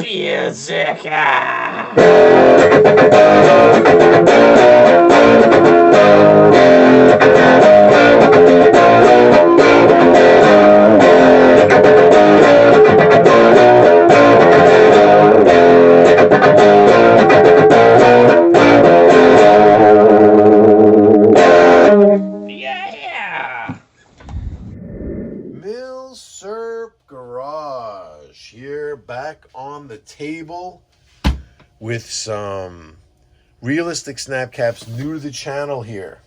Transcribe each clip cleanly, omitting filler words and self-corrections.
Music. Yeah. Milsurp Garage here, back on the table with some realistic snap caps. New to the channel here.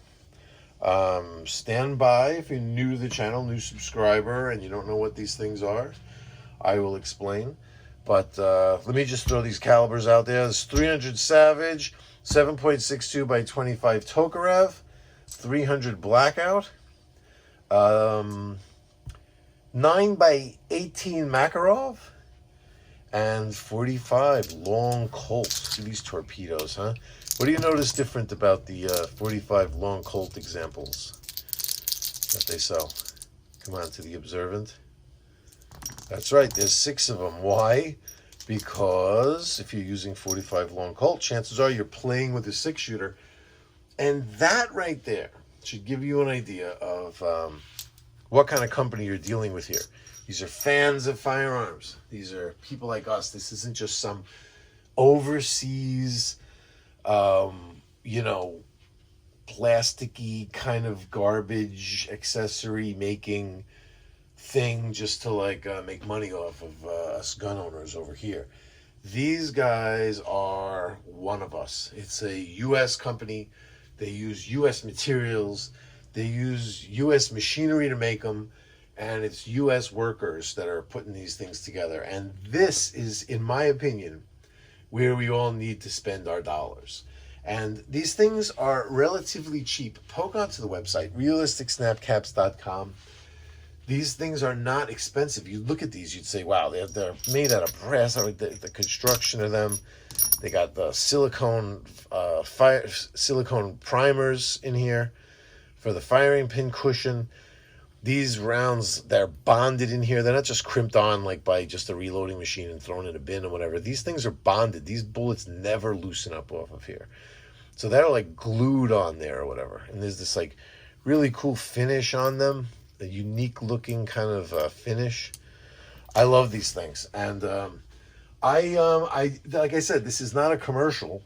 Stand by if you're new to the channel, new subscriber, and you don't know what these things are. I will explain. But let me just throw these calibers out there. This 300 Savage, 7.62 by 25 Tokarev, 300 Blackout, 9 by 18 Makarov, and 45 Long Colt. See these torpedoes, huh? What do you notice different about the 45 Long Colt examples that they sell? Come on to the Observant. That's right, there's 6 of them. Why? Because if you're using 45 Long Colt, chances are you're playing with a 6-shooter. And that right there should give you an idea of what kind of company you're dealing with here. These are fans of firearms. These are people like us. This isn't just some overseas, plasticky kind of garbage accessory making thing just to make money off of us gun owners over here. These guys are one of us. It's a U.S. company. They use U.S. materials. They use U.S. machinery to make them, and it's U.S. workers that are putting these things together. And this is, in my opinion, where we all need to spend our dollars. And these things are relatively cheap. Poke onto the website, realisticsnapcaps.com. These things are not expensive. You look at these, you'd say, wow, they're made out of brass. I like the construction of them. They got the silicone primers in here for the firing pin cushion. These rounds, they're bonded in here. They're not just crimped on like by just a reloading machine and thrown in a bin or whatever. These things are bonded. These bullets never loosen up off of here. So they're like glued on there or whatever. And there's this like really cool finish on them, a unique looking kind of finish. I love these things. And I like I said, this is not a commercial.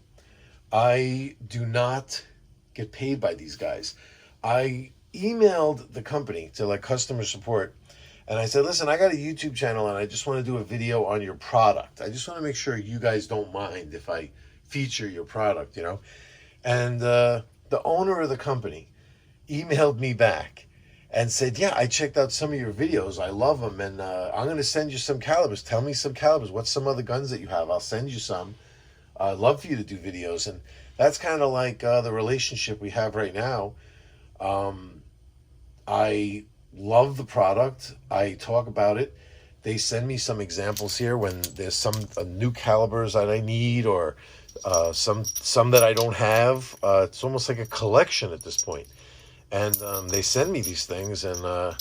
I do not get paid by these guys. I emailed the company to customer support, and I said, listen, I got a YouTube channel and I just want to do a video on your product. I just want to make sure you guys don't mind if I feature your product, And the owner of the company emailed me back and said, yeah, I checked out some of your videos. I love them, and I'm going to send you some calibers. Tell me some calibers. What's some other guns that you have? I'll send you some. I'd love for you to do videos. And that's kind of like the relationship we have right now. I love the product. I talk about it. They send me some examples here when there's some new calibers that I need, or some that I don't have. It's almost like a collection at this point. And they send me these things, and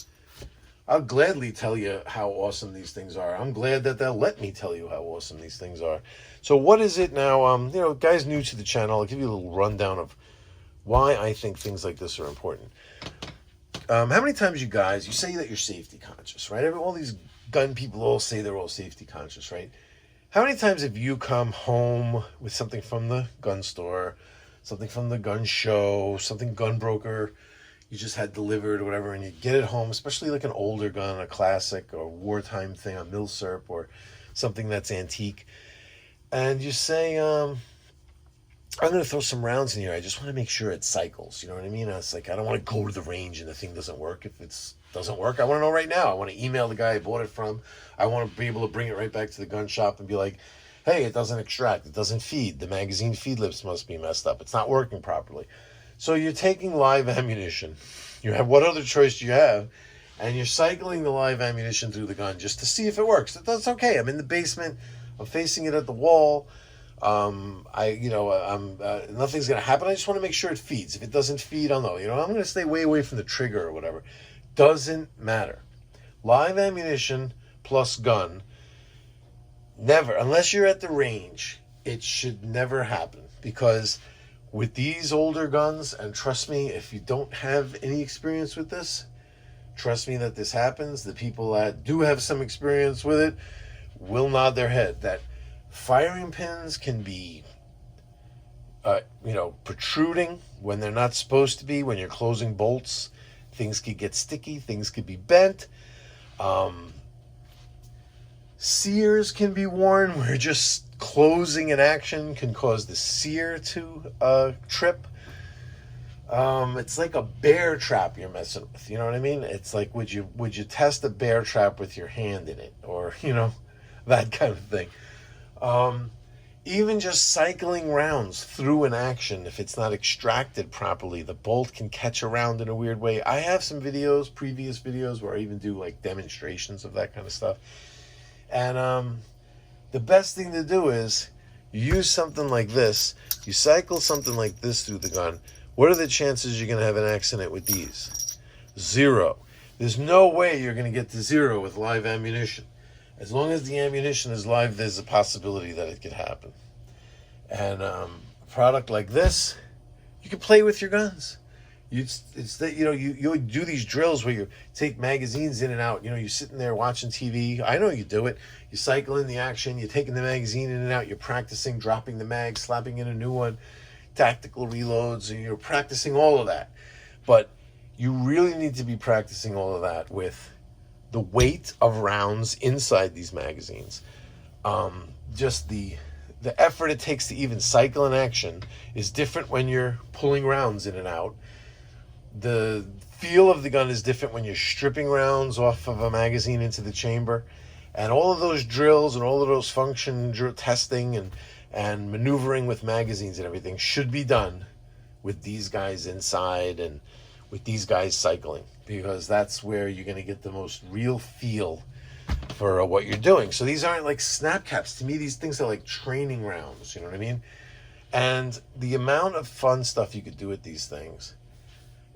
I'll gladly tell you how awesome these things are. I'm glad that they'll let me tell you how awesome these things are. So what is it now? Guys new to the channel, I'll give you a little rundown of why I think things like this are important. How many times you say that you're safety conscious, right? All these gun people all say they're all safety conscious, right? How many times have you come home with something from the gun store, something from the gun show, something gun broker you just had delivered or whatever, and you get it home, especially like an older gun, a classic or wartime thing, a Milsurp or something that's antique, and you say, I'm going to throw some rounds in here. I just want to make sure it cycles. You know what I mean? It's like, I don't want to go to the range and the thing doesn't work. If it doesn't work, I want to know right now. I want to email the guy I bought it from. I want to be able to bring it right back to the gun shop and be like, hey, it doesn't extract. It doesn't feed. The magazine feed lips must be messed up. It's not working properly. So you're taking live ammunition. You have, what other choice do you have? And you're cycling the live ammunition through the gun just to see if it works. That's okay. I'm in the basement. I'm facing it at the wall. Nothing's going to happen. I just want to make sure it feeds. If it doesn't feed, I'll know. I'm going to stay way away from the trigger or whatever. Doesn't matter. Live ammunition plus gun Never, unless you're at the range, it should never happen, because with these older guns, and trust me, if you don't have any experience with this, trust me that this happens. The people that do have some experience with it will nod their head that firing pins can be, protruding when they're not supposed to be. When you're closing bolts, things could get sticky, things could be bent. Sears can be worn, where just closing an action can cause the sear to trip. It's like a bear trap you're messing with. You know what I mean? It's like, would you test a bear trap with your hand in it, or that kind of thing. Even just cycling rounds through an action, if it's not extracted properly, the bolt can catch around in a weird way. I have some previous videos, where I even do like demonstrations of that kind of stuff. And the best thing to do is you use something like this. You cycle something like this through the gun. What are the chances you're going to have an accident with these? 0. There's no way you're going to get to 0 with live ammunition. As long as the ammunition is live, there's a possibility that it could happen. And a product like this, you can play with your guns. You do these drills where you take magazines in and out. You're sitting there watching TV. I know you do it. You cycle in the action. You're taking the magazine in and out. You're practicing dropping the mag, slapping in a new one, tactical reloads, and you're practicing all of that. But you really need to be practicing all of that with the weight of rounds inside these magazines. Just the effort it takes to even cycle an action is different when you're pulling rounds in and out. The feel of the gun is different when you're stripping rounds off of a magazine into the chamber. And all of those drills and all of those function testing and maneuvering with magazines and everything should be done with these guys inside and with these guys cycling, because that's where you're going to get the most real feel for what you're doing. So these aren't like snap caps. To me, these things are like training rounds, you know what I mean? And the amount of fun stuff you could do with these things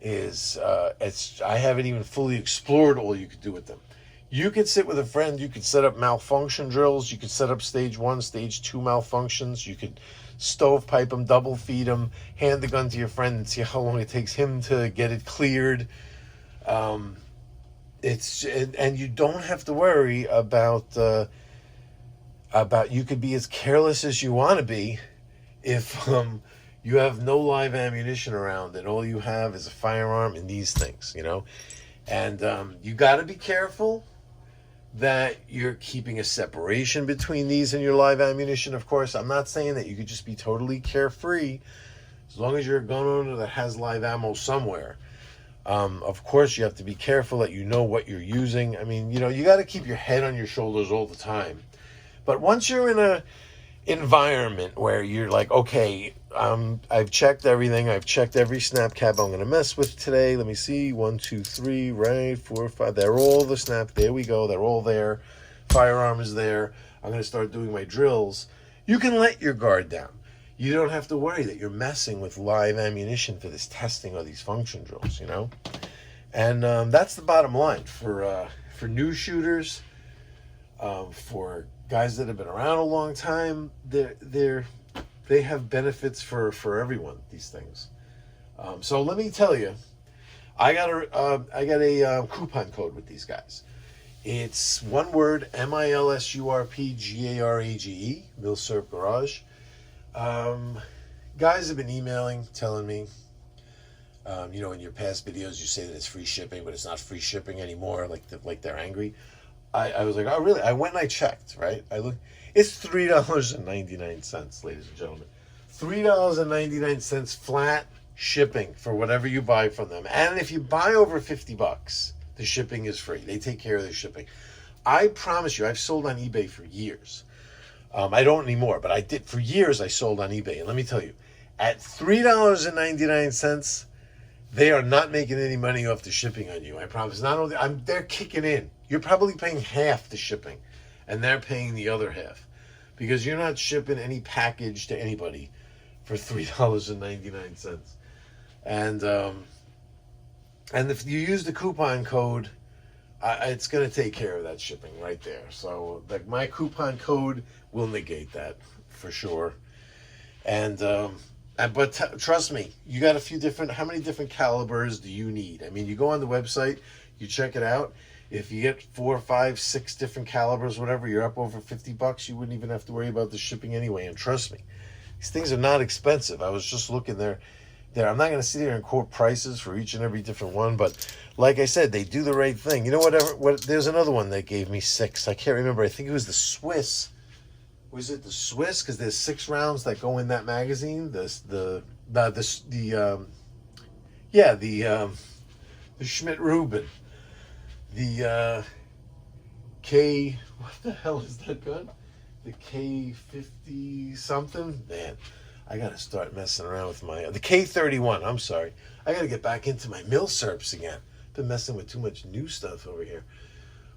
is, I haven't even fully explored all you could do with them. You could sit with a friend, you could set up malfunction drills, you could set up stage 1, stage 2 malfunctions, you could stovepipe them, double feed them, hand the gun to your friend and see how long it takes him to get it cleared. And you don't have to worry about you could be as careless as you want to be if you have no live ammunition around and all you have is a firearm and these things, And you got to be careful that you're keeping a separation between these and your live ammunition. Of course, I'm not saying that you could just be totally carefree as long as you're a gun owner that has live ammo somewhere. Of course, you have to be careful that you know what you're using. I mean, you got to keep your head on your shoulders all the time. But once you're in a environment where you're like, okay, I've checked everything. I've checked every snap cap I'm going to mess with today. Let me see. 1, 2, 3, right? 4, 5. They're all the snap. There we go. They're all there. Firearm is there. I'm going to start doing my drills. You can let your guard down. You don't have to worry that you're messing with live ammunition for this testing or these function drills, And that's the bottom line for new shooters, for guys that have been around a long time. They have benefits for everyone, these things. So let me tell you, I got a coupon code with these guys. It's one word, MILSURPGARAGE, Milsurp Garage. Guys have been emailing, telling me, in your past videos you say that it's free shipping, but it's not free shipping anymore, like they're angry. I was like, oh really? I went and I checked, right? I looked. It's $3.99, ladies and gentlemen. $3.99 flat shipping for whatever you buy from them. And if you buy over $50, the shipping is free. They take care of the shipping. I promise you, I've sold on eBay for years. I don't anymore, but I did for years. I sold on eBay. And let me tell you, at $3.99, they are not making any money off the shipping on you. I promise. Not only they're kicking in. You're probably paying half the shipping, and they're paying the other half, because you're not shipping any package to anybody for $3.99. And if you use the coupon code, it's going to take care of that shipping right there. So like my coupon code will negate that for sure. And but trust me, you got a few different. How many different calibers do you need? I mean, you go on the website, you check it out. If you get 4, 5, 6 different calibers, whatever, you're up over $50. You wouldn't even have to worry about the shipping anyway. And trust me, these things are not expensive. I was just looking there. I'm not going to sit here and quote prices for each and every different one, but like I said, they do the right thing. You know, there's another one that gave me 6. I can't remember. I think it was the Swiss. Was it the Swiss? Because there's 6 rounds that go in that magazine. The Schmidt Rubin. The K. What the hell is that gun? The K50 something. Man, I gotta start messing around with the K31. I'm sorry. I gotta get back into my Milsurps again. Been messing with too much new stuff over here.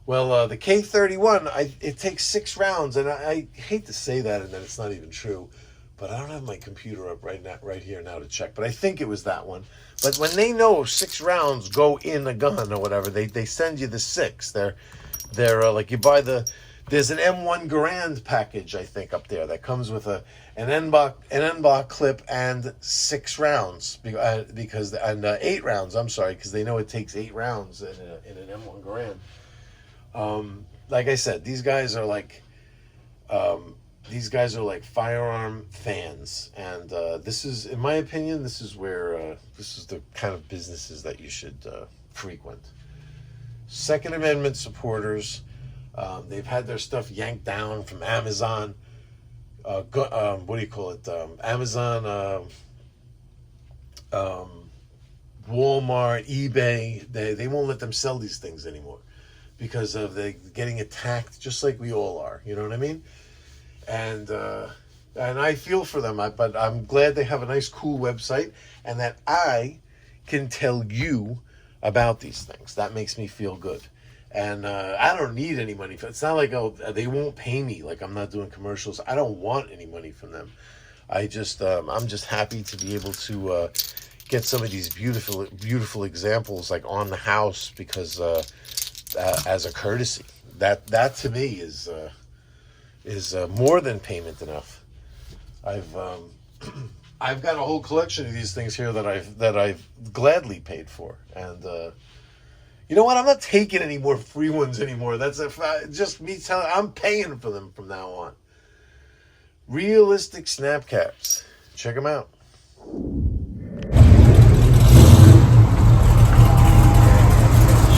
Well, the K31, it takes 6 rounds, and I hate to say that, and that it's not even true, but I don't have my computer up right here now to check. But I think it was that one. But when they know 6 rounds go in a gun or whatever, they send you the 6. They're like you buy there's an M1 Garand package, I think, up there that comes with an NBOC clip and 6 rounds because 8 rounds. I'm sorry, because they know it takes 8 rounds in an M1 Garand. Like I said, these guys are like firearm fans, and this is, in my opinion, this is the kind of businesses that you should frequent. Second Amendment supporters. They've had their stuff yanked down from Amazon. What do you call it? Amazon, Walmart, eBay. They won't let them sell these things anymore because of they getting attacked, just like we all are. You know what I mean? And I feel for them. But I'm glad they have a nice, cool website, and that I can tell you about these things. That makes me feel good. And I don't need any money. It's not like, they won't pay me. Like, I'm not doing commercials. I don't want any money from them. I'm just happy to be able to get some of these beautiful examples like on the house because as a courtesy, that to me is more than payment enough. I've got a whole collection of these things here that I've gladly paid for, and you know what? I'm not taking any more free ones anymore. That's just me telling. I'm paying for them from now on. Realistic snap caps. Check them out.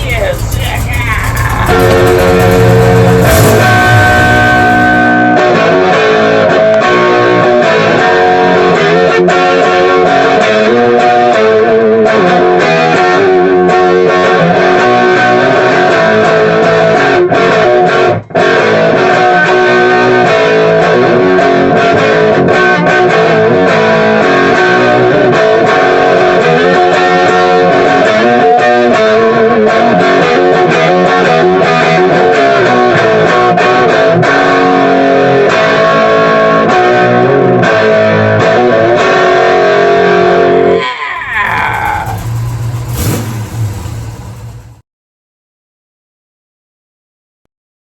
Yes.